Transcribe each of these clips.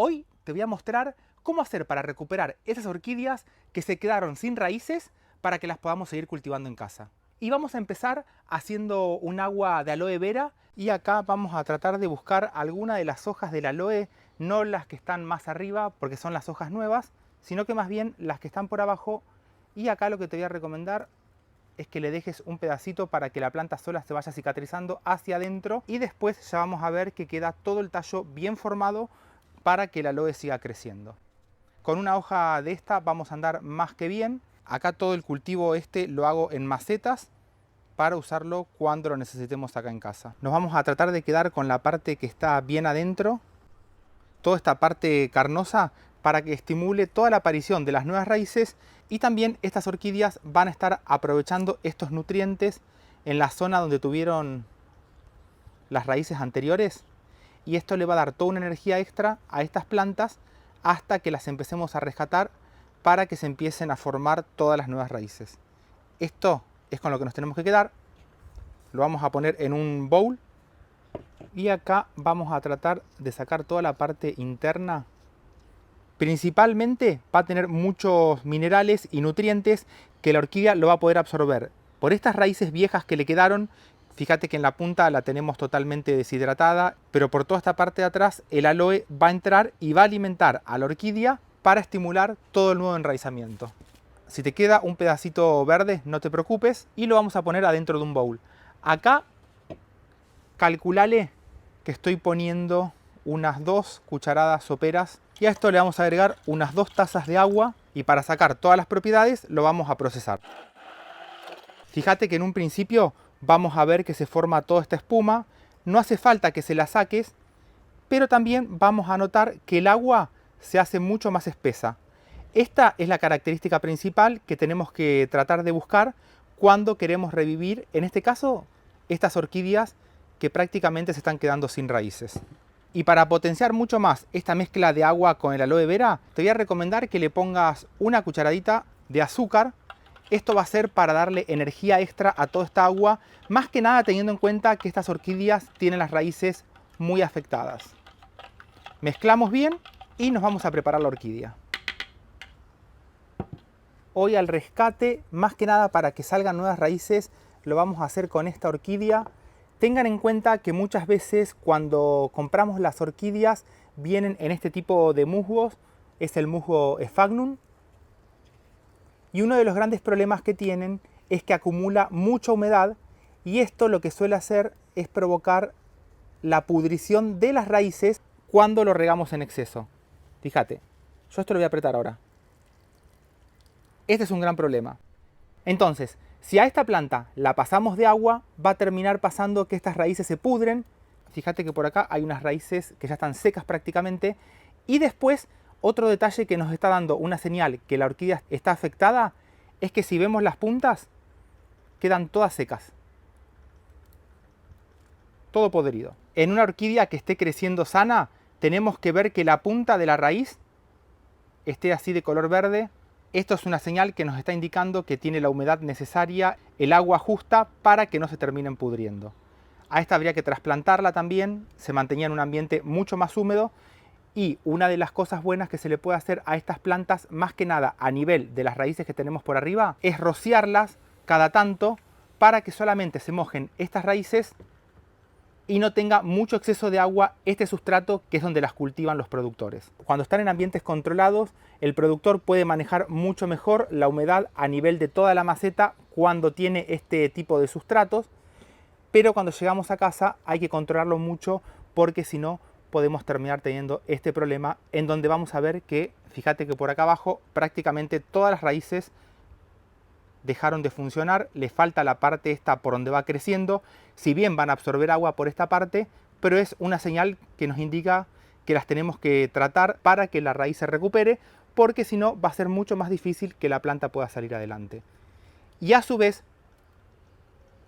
Hoy te voy a mostrar cómo hacer para recuperar esas orquídeas que se quedaron sin raíces para que las podamos seguir cultivando en casa. Y vamos a empezar haciendo un agua de aloe vera y acá vamos a tratar de buscar alguna de las hojas del aloe, no las que están más arriba porque son las hojas nuevas, sino que más bien las que están por abajo. Y acá lo que te voy a recomendar es que le dejes un pedacito para que la planta sola se vaya cicatrizando hacia adentro y después ya vamos a ver que queda todo el tallo bien formado para que el aloe siga creciendo. Con una hoja de esta vamos a andar más que bien. Acá todo el cultivo lo hago en macetas para usarlo cuando lo necesitemos acá en casa. Nos vamos a tratar de quedar con la parte que está bien adentro, toda esta parte carnosa, para que estimule toda la aparición de las nuevas raíces, y también estas orquídeas van a estar aprovechando estos nutrientes en la zona donde tuvieron las raíces anteriores, y esto le va a dar toda una energía extra a estas plantas hasta que las empecemos a rescatar para que se empiecen a formar todas las nuevas raíces. Esto es con lo que nos tenemos que quedar. Lo vamos a poner en un bowl y acá vamos a tratar de sacar toda la parte interna. Principalmente va a tener muchos minerales y nutrientes que la orquídea lo va a poder absorber. Por estas raíces viejas que le quedaron, fíjate que en la punta la tenemos totalmente deshidratada, pero por toda esta parte de atrás el aloe va a entrar y va a alimentar a la orquídea para estimular todo el nuevo enraizamiento. Si te queda un pedacito verde, no te preocupes, y lo vamos a poner adentro de un bowl. Acá, calculale que estoy poniendo unas 2 cucharadas soperas y a esto le vamos a agregar unas 2 tazas de agua, y para sacar todas las propiedades lo vamos a procesar. Fíjate que en un principio vamos a ver que se forma toda esta espuma, no hace falta que se la saques, pero también vamos a notar que el agua se hace mucho más espesa. Esta es la característica principal que tenemos que tratar de buscar cuando queremos revivir, en este caso, estas orquídeas que prácticamente se están quedando sin raíces. Y para potenciar mucho más esta mezcla de agua con el aloe vera, te voy a recomendar que le pongas una cucharadita de azúcar. Esto va a ser para darle energía extra a toda esta agua, más que nada teniendo en cuenta que estas orquídeas tienen las raíces muy afectadas. Mezclamos bien y nos vamos a preparar la orquídea. Hoy al rescate, más que nada para que salgan nuevas raíces, lo vamos a hacer con esta orquídea. Tengan en cuenta que muchas veces cuando compramos las orquídeas vienen en este tipo de musgos, es el musgo Sphagnum. Y uno de los grandes problemas que tienen es que acumula mucha humedad, y esto lo que suele hacer es provocar la pudrición de las raíces cuando lo regamos en exceso. Fíjate, yo esto lo voy a apretar ahora. Este es un gran problema. Entonces, si a esta planta la pasamos de agua, va a terminar pasando que estas raíces se pudren. Fíjate que por acá hay unas raíces que ya están secas prácticamente. Y después, otro detalle que nos está dando una señal que la orquídea está afectada es que si vemos las puntas, quedan todas secas. Todo podrido. En una orquídea que esté creciendo sana, tenemos que ver que la punta de la raíz esté así de color verde. Esto es una señal que nos está indicando que tiene la humedad necesaria, el agua justa para que no se terminen pudriendo. A esta habría que trasplantarla también, se mantenía en un ambiente mucho más húmedo, y una de las cosas buenas que se le puede hacer a estas plantas, más que nada a nivel de las raíces que tenemos por arriba, es rociarlas cada tanto para que solamente se mojen estas raíces y no tenga mucho exceso de agua este sustrato, que es donde las cultivan los productores. Cuando están en ambientes controlados, el productor puede manejar mucho mejor la humedad a nivel de toda la maceta cuando tiene este tipo de sustratos, pero cuando llegamos a casa hay que controlarlo mucho, porque si no podemos terminar teniendo este problema en donde vamos a ver que, fíjate que por acá abajo prácticamente todas las raíces dejaron de funcionar, le falta la parte esta por donde va creciendo. Si bien van a absorber agua por esta parte, pero es una señal que nos indica que las tenemos que tratar para que la raíz se recupere, porque si no va a ser mucho más difícil que la planta pueda salir adelante. Y a su vez,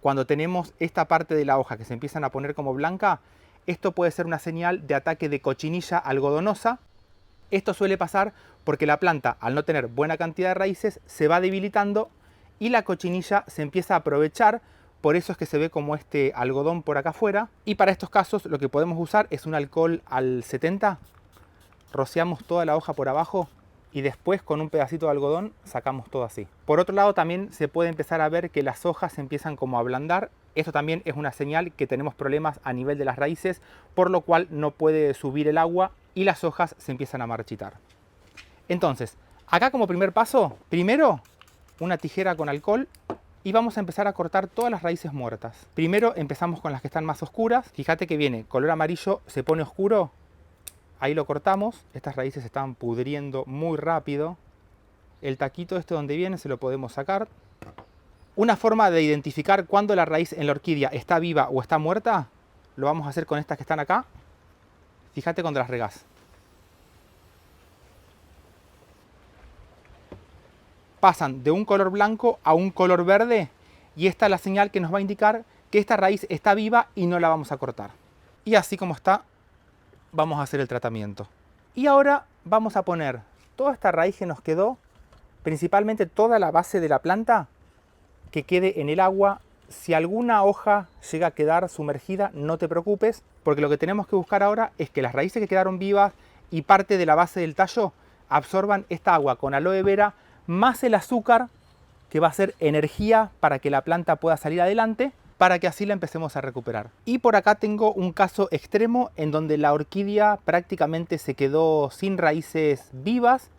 cuando tenemos esta parte de la hoja que se empiezan a poner como blanca, esto puede ser una señal de ataque de cochinilla algodonosa. Esto suele pasar porque la planta, al no tener buena cantidad de raíces, se va debilitando y la cochinilla se empieza a aprovechar. Por eso es que se ve como este algodón por acá afuera. Y para estos casos lo que podemos usar es un alcohol al 70. rociamos toda la hoja por abajo y después con un pedacito de algodón sacamos todo así. Por otro lado también se puede empezar a ver que las hojas se empiezan como a ablandar. Esto también es una señal que tenemos problemas a nivel de las raíces, por lo cual no puede subir el agua y las hojas se empiezan a marchitar. Entonces, acá como primer paso, primero una tijera con alcohol y vamos a empezar a cortar todas las raíces muertas. Primero empezamos con las que están más oscuras. Fíjate que viene color amarillo, se pone oscuro. Ahí lo cortamos, estas raíces se están pudriendo muy rápido. El taquito este donde viene se lo podemos sacar. Una forma de identificar cuándo la raíz en la orquídea está viva o está muerta, lo vamos a hacer con estas que están acá. Fíjate cuando las regás. Pasan de un color blanco a un color verde y esta es la señal que nos va a indicar que esta raíz está viva y no la vamos a cortar. Y así como está, vamos a hacer el tratamiento. Y ahora vamos a poner toda esta raíz que nos quedó, principalmente toda la base de la planta, que quede en el agua. Si alguna hoja llega a quedar sumergida, no te preocupes, porque lo que tenemos que buscar ahora es que las raíces que quedaron vivas y parte de la base del tallo absorban esta agua con aloe vera, más el azúcar, que va a ser energía para que la planta pueda salir adelante, para que así la empecemos a recuperar. Y por acá tengo un caso extremo en donde la orquídea prácticamente se quedó sin raíces vivas,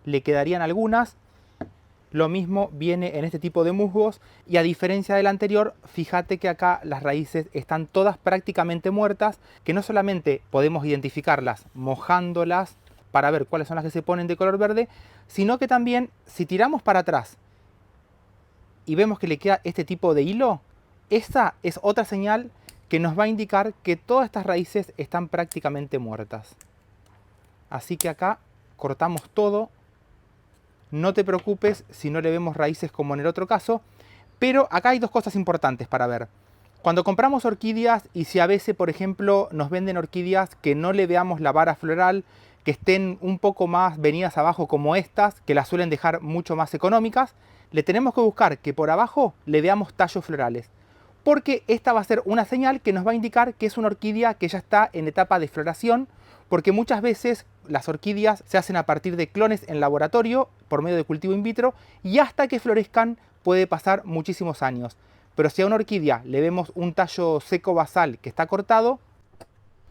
le quedarían algunas. Lo mismo viene en este tipo de musgos y a diferencia del anterior, fíjate que acá las raíces están todas prácticamente muertas, que no solamente podemos identificarlas mojándolas para ver cuáles son las que se ponen de color verde, sino que también si tiramos para atrás y vemos que le queda este tipo de hilo, esta es otra señal que nos va a indicar que todas estas raíces están prácticamente muertas. Así que acá cortamos todo. No te preocupes si no le vemos raíces como en el otro caso, pero acá hay dos cosas importantes para ver. Cuando compramos orquídeas y si a veces, por ejemplo, nos venden orquídeas que no le veamos la vara floral, que estén un poco más venidas abajo como estas, que las suelen dejar mucho más económicas, le tenemos que buscar que por abajo le veamos tallos florales, porque esta va a ser una señal que nos va a indicar que es una orquídea que ya está en etapa de floración, porque muchas veces las orquídeas se hacen a partir de clones en laboratorio por medio de cultivo in vitro y hasta que florezcan puede pasar muchísimos años. Pero si a una orquídea le vemos un tallo seco basal que está cortado,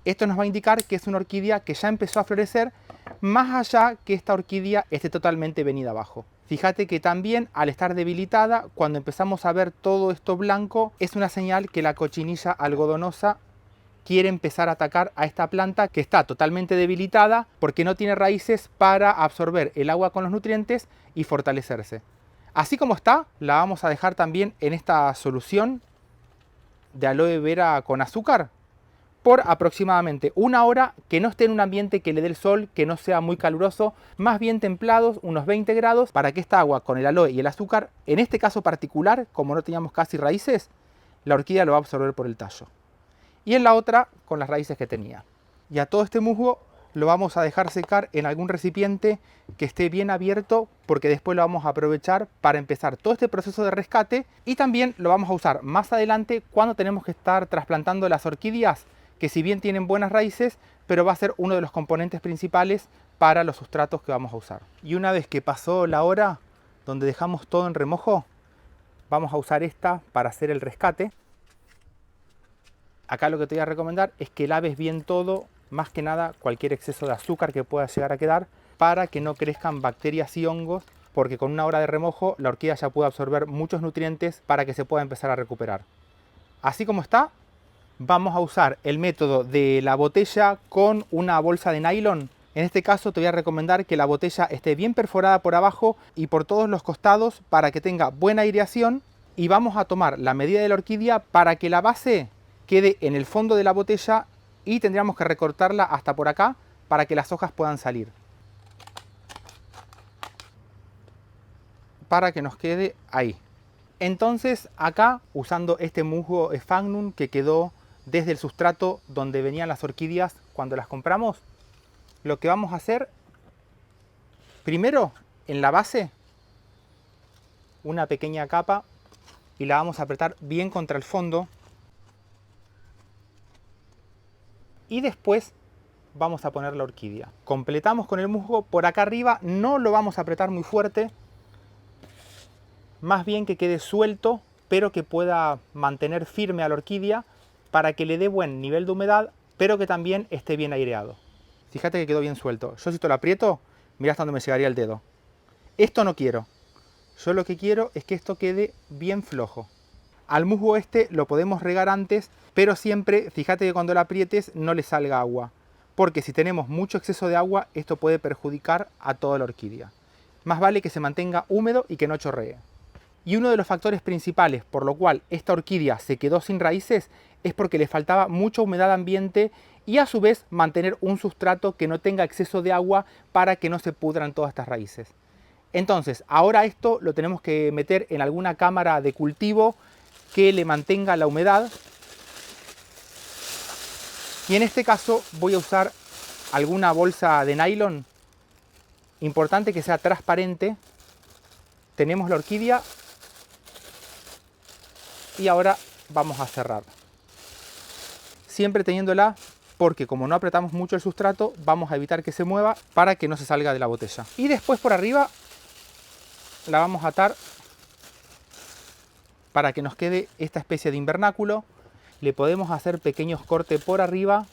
esto nos va a indicar que es una orquídea que ya empezó a florecer, más allá que esta orquídea esté totalmente venida abajo. Fíjate que también al estar debilitada, cuando empezamos a ver todo esto blanco, es una señal que la cochinilla algodonosa quiere empezar a atacar a esta planta que está totalmente debilitada porque no tiene raíces para absorber el agua con los nutrientes y fortalecerse. Así como está, la vamos a dejar también en esta solución de aloe vera con azúcar por aproximadamente una hora, que no esté en un ambiente que le dé el sol, que no sea muy caluroso, más bien templados, unos 20 grados, para que esta agua con el aloe y el azúcar, en este caso particular, como no teníamos casi raíces, la orquídea lo va a absorber por el tallo. Y en la otra, con las raíces que tenía. Y a todo este musgo lo vamos a dejar secar en algún recipiente que esté bien abierto, porque después lo vamos a aprovechar para empezar todo este proceso de rescate y también lo vamos a usar más adelante cuando tenemos que estar trasplantando las orquídeas, que si bien tienen buenas raíces, pero va a ser uno de los componentes principales para los sustratos que vamos a usar. Y una vez que pasó la hora donde dejamos todo en remojo, vamos a usar esta para hacer el rescate. Acá lo que te voy a recomendar es que laves bien todo, más que nada cualquier exceso de azúcar que pueda llegar a quedar, para que no crezcan bacterias y hongos, porque con una hora de remojo la orquídea ya puede absorber muchos nutrientes para que se pueda empezar a recuperar. Así como está, vamos a usar el método de la botella con una bolsa de nylon. En este caso te voy a recomendar que la botella esté bien perforada por abajo y por todos los costados para que tenga buena aireación, y vamos a tomar la medida de la orquídea para que la base quede en el fondo de la botella y tendríamos que recortarla hasta por acá para que las hojas puedan salir. Para que nos quede ahí. Entonces acá, usando este musgo Sphagnum que quedó desde el sustrato donde venían las orquídeas cuando las compramos, lo que vamos a hacer, primero en la base, una pequeña capa y la vamos a apretar bien contra el fondo. Y después vamos a poner la orquídea. Completamos con el musgo. Por acá arriba no lo vamos a apretar muy fuerte, más bien que quede suelto, pero que pueda mantener firme a la orquídea para que le dé buen nivel de humedad, pero que también esté bien aireado. Fíjate que quedó bien suelto. Yo si esto lo aprieto, mirá hasta dónde me llegaría el dedo. Esto no quiero. Yo lo que quiero es que esto quede bien flojo. Al musgo este lo podemos regar antes, pero siempre fíjate que cuando lo aprietes no le salga agua, porque si tenemos mucho exceso de agua, esto puede perjudicar a toda la orquídea. Más vale que se mantenga húmedo y que no chorree. Y uno de los factores principales por lo cual esta orquídea se quedó sin raíces es porque le faltaba mucha humedad ambiente y a su vez mantener un sustrato que no tenga exceso de agua para que no se pudran todas estas raíces. Entonces, ahora esto lo tenemos que meter en alguna cámara de cultivo que le mantenga la humedad. Y en este caso voy a usar alguna bolsa de nylon. Importante que sea transparente. Tenemos la orquídea. Y ahora vamos a cerrar. Siempre teniéndola, porque como no apretamos mucho el sustrato, vamos a evitar que se mueva para que no se salga de la botella. Y después por arriba la vamos a atar para que nos quede esta especie de invernáculo. Le podemos hacer pequeños cortes por arriba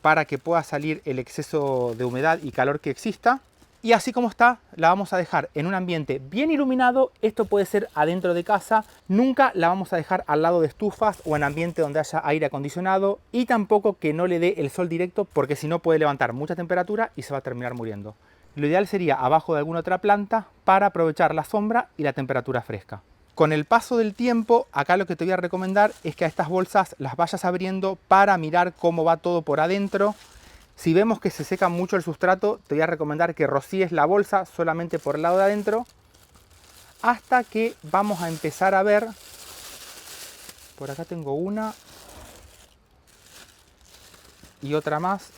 para que pueda salir el exceso de humedad y calor que exista. Y así como está, la vamos a dejar en un ambiente bien iluminado. Esto puede ser adentro de casa. Nunca la vamos a dejar al lado de estufas o en ambiente donde haya aire acondicionado. Y tampoco que no le dé el sol directo, porque si no puede levantar mucha temperatura y se va a terminar muriendo. Lo ideal sería abajo de alguna otra planta para aprovechar la sombra y la temperatura fresca. Con el paso del tiempo, acá lo que te voy a recomendar es que a estas bolsas las vayas abriendo para mirar cómo va todo por adentro. Si vemos que se seca mucho el sustrato, te voy a recomendar que rocíes la bolsa solamente por el lado de adentro, hasta que vamos a empezar a ver. Por acá tengo una y otra más.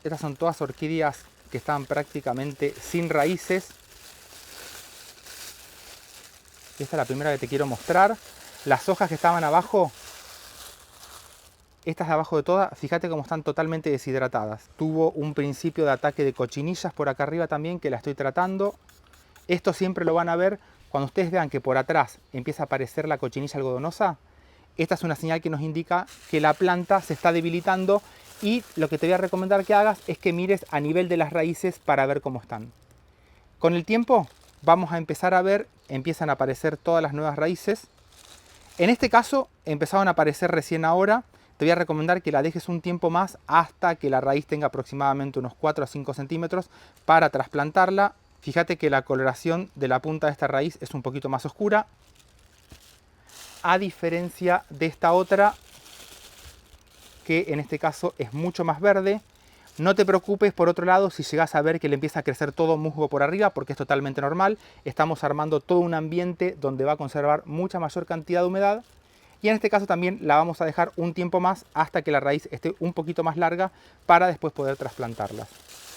Estas son todas orquídeas que están prácticamente sin raíces. Esta es la primera que te quiero mostrar. Las hojas que estaban abajo, estas de abajo de todas, fíjate cómo están totalmente deshidratadas. Tuvo un principio de ataque de cochinillas por acá arriba también, que la estoy tratando. Esto siempre lo van a ver cuando ustedes vean que por atrás empieza a aparecer la cochinilla algodonosa. Esta es una señal que nos indica que la planta se está debilitando, y lo que te voy a recomendar que hagas es que mires a nivel de las raíces para ver cómo están. Con el tiempo vamos a empezar a ver, empiezan a aparecer todas las nuevas raíces. En este caso empezaron a aparecer recién ahora. Te voy a recomendar que la dejes un tiempo más hasta que la raíz tenga aproximadamente unos 4 a 5 centímetros para trasplantarla. Fíjate que la coloración de la punta de esta raíz es un poquito más oscura, a diferencia de esta otra, que en este caso es mucho más verde. No te preocupes por otro lado si llegas a ver que le empieza a crecer todo musgo por arriba, porque es totalmente normal. Estamos armando todo un ambiente donde va a conservar mucha mayor cantidad de humedad. Y en este caso también la vamos a dejar un tiempo más hasta que la raíz esté un poquito más larga para después poder trasplantarlas.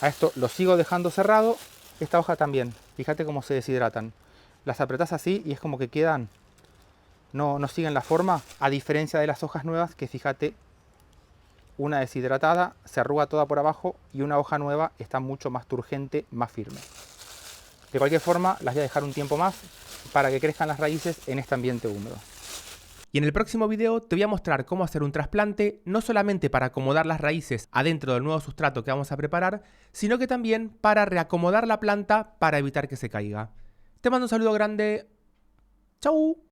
A esto lo sigo dejando cerrado. Esta hoja también, fíjate cómo se deshidratan. Las apretás así y es como que quedan, no siguen la forma, a diferencia de las hojas nuevas que fíjate, una deshidratada se arruga toda por abajo y una hoja nueva está mucho más turgente, más firme. De cualquier forma, las voy a dejar un tiempo más para que crezcan las raíces en este ambiente húmedo. Y en el próximo video te voy a mostrar cómo hacer un trasplante, no solamente para acomodar las raíces adentro del nuevo sustrato que vamos a preparar, sino que también para reacomodar la planta para evitar que se caiga. Te mando un saludo grande. ¡Chau!